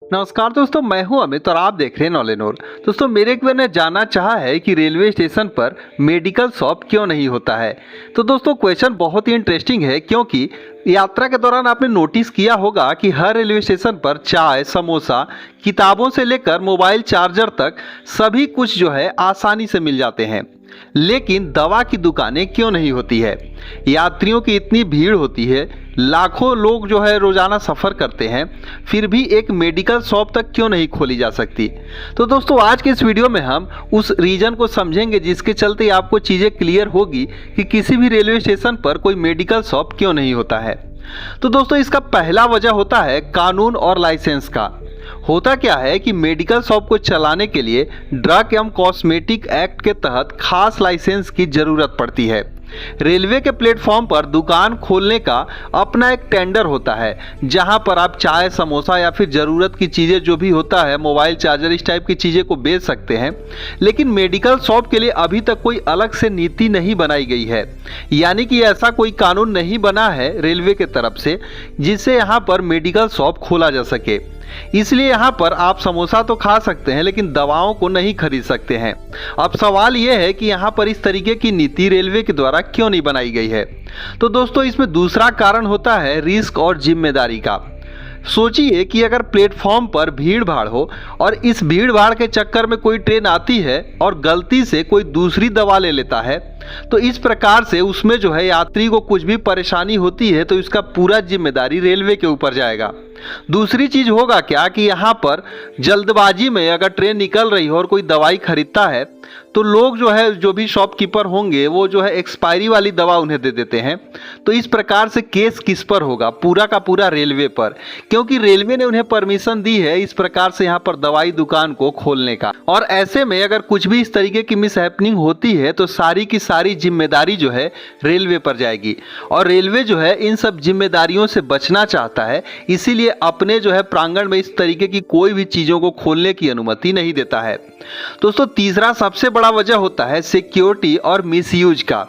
नमस्कार दोस्तों, मैं हूं अमित और आप देख रहे हैं नॉलेनोर। दोस्तों, मेरे एक व्यूअर ने जानना चाहा है कि रेलवे स्टेशन पर मेडिकल शॉप क्यों नहीं होता है। तो दोस्तों, क्वेश्चन बहुत ही इंटरेस्टिंग है क्योंकि यात्रा के दौरान आपने नोटिस किया होगा कि हर रेलवे स्टेशन पर चाय, समोसा, किताबों से लेकर मोबाइल चार्जर तक सभी कुछ जो है आसानी से मिल जाते हैं, लेकिन दवा की दुकानें क्यों नहीं होती है। यात्रियों की इतनी भीड़ होती है, लाखों लोग जो है रोजाना सफ़र करते हैं, फिर भी एक मेडिकल शॉप तक क्यों नहीं खोली जा सकती। तो दोस्तों, आज के इस वीडियो में हम उस रीजन को समझेंगे जिसके चलते आपको चीज़ें क्लियर होगी कि किसी भी रेलवे स्टेशन पर कोई मेडिकल शॉप क्यों नहीं होता है। तो दोस्तों, इसका पहला वजह होता है कानून और लाइसेंस का। होता क्या है कि मेडिकल शॉप को चलाने के लिए ड्रग एवं कॉस्मेटिक एक्ट के तहत खास लाइसेंस की जरूरत पड़ती है। रेलवे के प्लेटफॉर्म पर दुकान खोलने का अपना एक टेंडर होता है, जहां पर आप चाय, समोसा या फिर ज़रूरत की चीज़ें जो भी होता है, मोबाइल चार्जर, इस टाइप की चीज़ें को बेच सकते हैं। लेकिन मेडिकल शॉप के लिए अभी तक कोई अलग से नीति नहीं बनाई गई है, यानी कि ऐसा कोई कानून नहीं बना है रेलवे के तरफ से जिससे यहाँ पर मेडिकल शॉप खोला जा सके। इसलिए यहाँ पर आप समोसा तो खा सकते हैं लेकिन दवाओं को नहीं खरीद सकते हैं। अब सवाल यह है कि यहाँ पर इस तरीके की नीति रेलवे के द्वारा क्यों नहीं बनाई गई है। तो दोस्तों, इसमें दूसरा कारण होता है रिस्क और जिम्मेदारी का। सोचिए कि अगर प्लेटफॉर्म पर भीड़ भाड़ हो और इस भीड़ भाड़ के चक्कर में कोई ट्रेन आती है और गलती से कोई दूसरी दवा ले लेता है, तो इस प्रकार से उसमें जो है यात्री को कुछ भी परेशानी होती है तो इसका पूरा जिम्मेदारी रेलवे के ऊपर जाएगा। दूसरी चीज होगा क्या कि यहाँ पर जल्दबाजी में अगर ट्रेन निकल रही हो और कोई दवाई खरीदता है तो लोग जो है, जो भी शॉपकीपर होंगे, वो जो है एक्सपायरी वाली दवा उन्हें दे देते हैं। तो इस प्रकार से केस किस पर होगा? पूरा का पूरा रेलवे पर, क्योंकि रेलवे ने उन्हें परमिशन दी है इस प्रकार से यहाँ पर दवाई दुकान को खोलने का। और ऐसे में अगर कुछ भी इस तरीके की मिसहैपनिंग होती है तो सारी की सारी जिम्मेदारी जो है रेलवे पर जाएगी। और रेलवे जो है इन सब जिम्मेदारियों से बचना चाहता है, इसीलिए अपने जो है प्रांगण में इस तरीके की कोई भी चीज़ों को खोलने की अनुमति नहीं देता है। दोस्तों, तीसरा सबसे बड़ा वजह होता है सिक्योरिटी और मिसयूज का।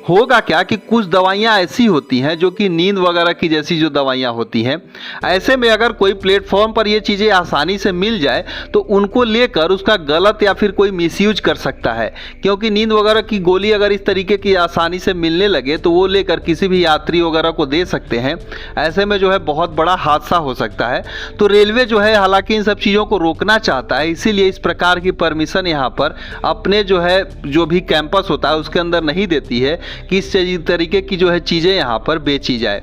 होगा क्या कि कुछ दवाइयाँ ऐसी होती हैं जो कि नींद वगैरह की जैसी जो दवाइयाँ होती हैं, ऐसे में अगर कोई प्लेटफॉर्म पर ये चीज़ें आसानी से मिल जाए तो उनको लेकर उसका गलत या फिर कोई मिसयूज कर सकता है। क्योंकि नींद वगैरह की गोली अगर इस तरीके की आसानी से मिलने लगे तो वो लेकर किसी भी यात्री वगैरह को दे सकते हैं। ऐसे में जो है बहुत बड़ा हादसा हो सकता है। तो रेलवे जो है हालांकि इन सब चीज़ों को रोकना चाहता है, इसीलिए इस प्रकार की परमिशन यहाँ पर अपने जो है जो भी कैंपस होता है उसके अंदर नहीं देती है कि इस तरीके की जो है चीज़ें यहाँ पर बेची जाए।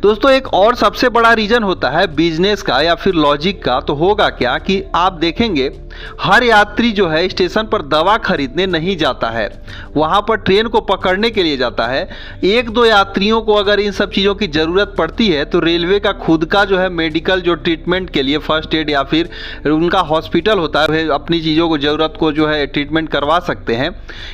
दोस्तों, एक और सबसे बड़ा रीजन होता है बिजनेस का या फिर लॉजिक का। तो होगा क्या कि आप देखेंगे हर यात्री जो है स्टेशन पर दवा खरीदने नहीं जाता है, वहाँ पर ट्रेन को पकड़ने के लिए जाता है। एक दो यात्रियों को अगर इन सब चीज़ों की ज़रूरत पड़ती है तो रेलवे का खुद का जो है मेडिकल जो ट्रीटमेंट के लिए फर्स्ट एड या फिर उनका हॉस्पिटल होता है, अपनी चीज़ों को ज़रूरत को जो है ट्रीटमेंट करवा सकते हैं।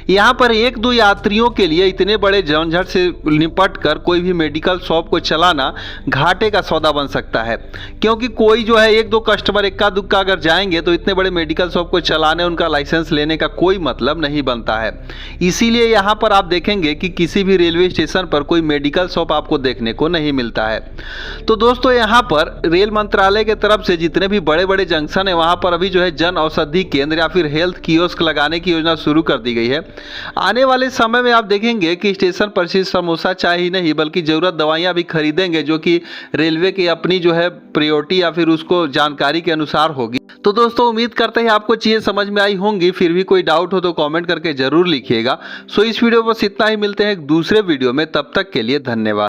यहाँ पर एक दो यात्रियों के लिए इतने बड़े झंझट से निपट कर कोई भी मेडिकल शॉप को चलाना घाटे का सौदा बन सकता है। क्योंकि कोई जो है एक दो कस्टमर इक्का दुक्का अगर जाएंगे तो इतने बड़े मेडिकल शॉप को चलाने, उनका लाइसेंस लेने का कोई मतलब नहीं बनता है। इसीलिए यहाँ पर आप देखेंगे कि किसी भी रेलवे स्टेशन पर कोई मेडिकल शॉप आपको देखने को नहीं मिलता है। तो दोस्तों, यहाँ पर रेल मंत्रालय के तरफ से जितने भी बड़े बड़े जंक्शन है वहाँ पर अभी जो है जन औषधि केंद्र या फिर हेल्थ कियोस्क लगाने की योजना शुरू कर दी गई है। आने वाले समय में आप देखेंगे कि स्टेशन पर सिर्फ समोसा चाय ही नहीं बल्कि ज़रूरत दवाइयाँ भी खरीदेंगे, जो कि रेलवे की अपनी जो है प्रायोरिटी या फिर उसको जानकारी के अनुसार होगी। तो दोस्तों, उम्मीद करते हैं आपको चीज़ें समझ में आई होंगी। फिर भी कोई डाउट हो तो कमेंट करके जरूर लिखिएगा। सो इस वीडियो बस इतना ही, मिलते हैं एक दूसरे वीडियो में, तब तक के लिए धन्यवाद।